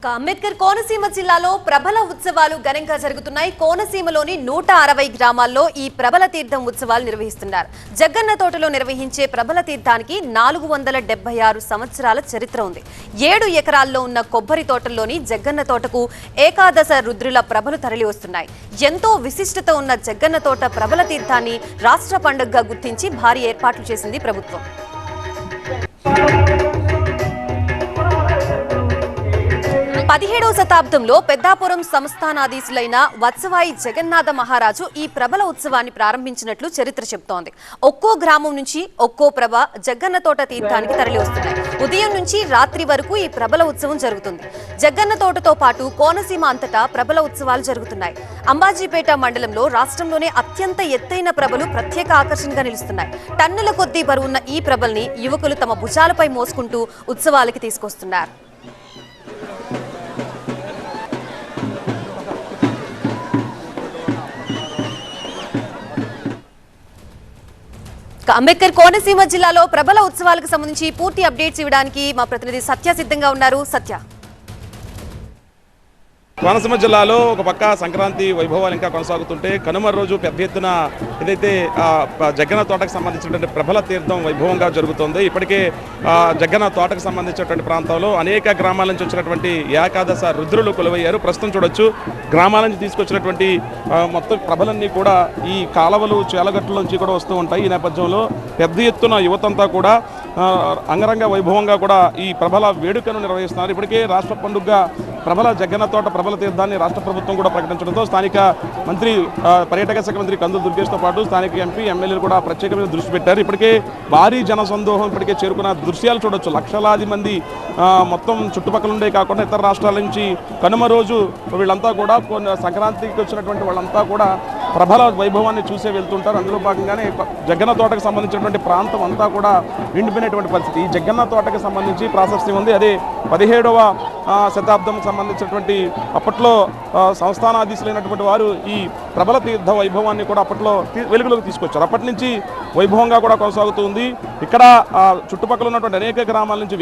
అంబేద్కర్ కోనసీమ జిల్లాలో ప్రబల ఉత్సవాలు ఘనంగా జరుగుతున్నాయి. కోనసీమలోని 160 గ్రామాల్లో ఈ ప్రబల తీర్థం ఉత్సవాలు నిర్వహిస్తున్నారు. జగ్గన్న తోటలో నిర్వహించే ప్రబల తీర్థానికి 476 సంవత్సరాల చరిత్ర ఉంది. 7 ఎకరాల్లో ఉన్న కొబ్బరి తోటల్లోని జగ్గన్న తోటకు ఏకాదశ రుద్రుల ప్రభలు తరలి వస్తున్నాయి. ఎంతో విశిష్టత ఉన్న జగ్గన్న తోట ప్రబల తీర్థాన్ని రాష్ట్ర పండుగగా గుర్తించి భారీ ఏర్పాట్లు చేసింది ప్రభుత్వం. 17వ శతాబ్దంలో పెద్దాపురం సంస్థానాధీశులైన వత్సవాయి జగన్నాథ మహారాజు ఈ ప్రబల ఉత్సవాన్ని ప్రారంభించినట్లు చరిత్ర చెబుతోంది. ఒక్కో గ్రామం నుంచి ఒక్కో ప్రభ జగ్గన్న తోట తీర్థానికి తరలి వస్తున్నాయి. ఉదయం నుంచి రాత్రి వరకు ఈ ప్రబల ఉత్సవం జరుగుతుంది. జగ్గన్న తోటతో పాటు కోనసీమ అంతటా ప్రబల ఉత్సవాలు జరుగుతున్నాయి. అంబాజీపేట మండలంలో రాష్ట్రంలోనే అత్యంత ఎత్తైన ప్రభలు ప్రత్యేక ఆకర్షణగా నిలుస్తున్నాయి. టన్నుల కొద్దీ బరువున్న ఈ ప్రభల్ని యువకులు తమ భుజాలపై మోసుకుంటూ ఉత్సవాలకి తీసుకొస్తున్నారు. అంబేద్కర్ కోనసీమ జిల్లాలో ప్రబల ఉత్సవాలకు సంబంధించి పూర్తి అప్డేట్స్ ఇవ్వడానికి మా ప్రతినిధి సత్య సిద్ధంగా ఉన్నారు. సత్య, కోనసీమ జిల్లాలో ఒక పక్క సంక్రాంతి వైభవాలు ఇంకా కొనసాగుతుంటే కనుమ రోజు పెద్ద ఎత్తున ఏదైతే జగ్గన్న తోటకు సంబంధించినటువంటి ప్రబల తీర్థం వైభవంగా జరుగుతుంది. ఇప్పటికే జగ్గన్న తోటకు సంబంధించినటువంటి ప్రాంతంలో అనేక గ్రామాల నుంచి వచ్చినటువంటి ఏకాదశ రుద్రులు కొలువయ్యారు. ప్రస్తుతం చూడొచ్చు, గ్రామాల నుంచి తీసుకొచ్చినటువంటి మొత్తం ప్రభలన్నీ కూడా ఈ కాలవలు చేలగట్ల నుంచి కూడా వస్తూ ఉంటాయి. ఈ నేపథ్యంలో పెద్ద ఎత్తున యువతంతా కూడా అంగరంగ వైభవంగా కూడా ఈ ప్రబల వేడుకను నిర్వహిస్తున్నారు. ఇప్పటికే రాష్ట్ర పండుగగా ప్రబల జగ్గన్న తోట ప్రబల తీర్థాన్ని రాష్ట్ర ప్రభుత్వం కూడా ప్రకటించడంతో స్థానిక మంత్రి పర్యాటక శాఖ మంత్రి కందుల దుర్గేష్తో పాటు స్థానిక ఎంపీ ఎమ్మెల్యేలు కూడా ప్రత్యేకమైన దృష్టి పెట్టారు. ఇప్పటికే భారీ జన సందోహం ఇప్పటికే చేరుకున్న దృశ్యాలు చూడొచ్చు. లక్షలాది మంది మొత్తం చుట్టుపక్కల ఉండే కాకుండా ఇతర రాష్ట్రాల నుంచి కనుమ రోజు వీళ్ళంతా కూడా సంక్రాంతికి వచ్చినటువంటి వాళ్ళంతా కూడా ప్రబల వైభవాన్ని చూసే వెళ్తుంటారు. అందులో భాగంగానే జగ్గన్న తోటకు సంబంధించినటువంటి ప్రాంతం అంతా కూడా నిండిపోయినటువంటి పరిస్థితి. ఈ జగ్గన్న తోటకు సంబంధించి ప్రాశస్త్యం ఉంది. అదే 17వ శతాబ్దం సంబంధించినటువంటి అప్పట్లో సంస్థానాధీశులైనటువంటి వారు ఈ ప్రబల తీర్థ వైభవాన్ని కూడా అప్పట్లో వెలుగులోకి తీసుకొచ్చారు. అప్పటి నుంచి వైభవంగా కూడా కొనసాగుతూ ఉంది. ఇక్కడ చుట్టుపక్కల ఉన్నటువంటి అనేక గ్రామాల నుంచి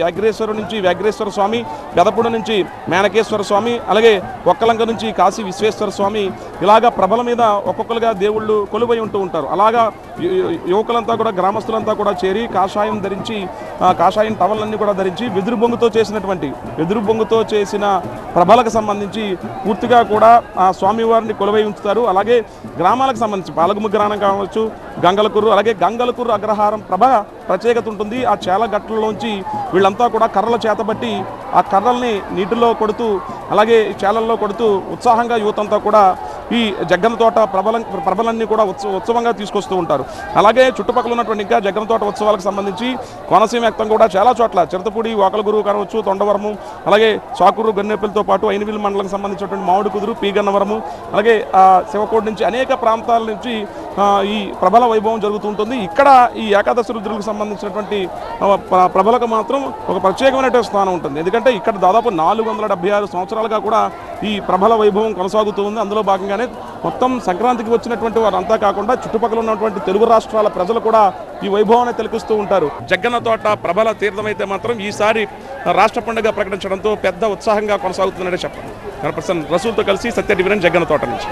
వ్యాఘ్రేశ్వర స్వామి, గదపూడి నుంచి మేనకేశ్వర స్వామి, అలాగే ఒక్కలంక నుంచి కాశీ విశ్వేశ్వర స్వామి, ఇలాగా ప్రభల మీద ఒక్కొక్కరుగా దేవుళ్ళు కొలువై ఉంటూ ఉంటారు. అలాగా యువకులంతా కూడా గ్రామస్తులంతా కూడా చేరి కాషాయం ధరించి కాషాయం టవలన్నీ కూడా ధరించి వెదురు బొంగుతో చేసిన ప్రభలకు సంబంధించి పూర్తిగా కూడా ఆ స్వామివారిని కొలువై ఉంచుతారు. అలాగే గ్రామాలకు సంబంధించి పాలగుమ్మ గ్రామం కావచ్చు, గంగలకూరు, అలాగే గంగలకూరు అగ్రహారం ప్రభ ప్రత్యేకత ఉంటుంది. ఆ చేల గట్లలోంచి వీళ్ళంతా కూడా కర్రల చేతబట్టి ఆ కర్రల్ని నీటిలో కొడుతూ అలాగే చేలల్లో కొడుతూ ఉత్సాహంగా యువతంతా కూడా ఈ జగ్గన్న తోట ప్రభలన్నీ కూడా ఉత్సవంగా తీసుకొస్తూ ఉంటారు. అలాగే చుట్టుపక్కల ఉన్నటువంటి ఇంకా జగ్గన్న తోట ఉత్సవాలకు సంబంధించి కోనసీమ వ్యాప్తంగా కూడా చాలా చోట్ల చిరతపూడి, వాకలగురు కావచ్చు, తొండవరము, అలాగే సాకూరు, గన్నెపల్లితో పాటు ఐనవిల్ మండలం సంబంధించినటువంటి మామిడి కుదురు, పీగన్నవరము, అలాగే శివకోటి నుంచి అనేక ప్రాంతాల నుంచి ఈ ప్రబల వైభవం జరుగుతూ ఉంటుంది. ఇక్కడ ఈ ఏకాదశి రుద్రులకు సంబంధించినటువంటి ప్రభలకు మాత్రం ఒక ప్రత్యేకమైనటువంటి స్థానం ఉంటుంది. ఎందుకంటే ఇక్కడ దాదాపు 476 సంవత్సరాలుగా కూడా ఈ ప్రబల వైభవం కొనసాగుతూ ఉంది. అందులో భాగంగానే మొత్తం సంక్రాంతికి వచ్చినటువంటి వారంతా కాకుండా చుట్టుపక్కల ఉన్నటువంటి తెలుగు రాష్ట్రాల ప్రజలు కూడా ఈ వైభవాన్ని తిలకిస్తూ ఉంటారు. జగ్గన్న తోట ప్రబల తీర్థమైతే మాత్రం ఈసారి రాష్ట్ర పండుగ ప్రకటించడంతో పెద్ద ఉత్సాహంగా కొనసాగుతుందనే చెప్పాలి. రసూల్తో కలిసి సత్య డివిజన్ జగ్గన్న తోట నుంచి.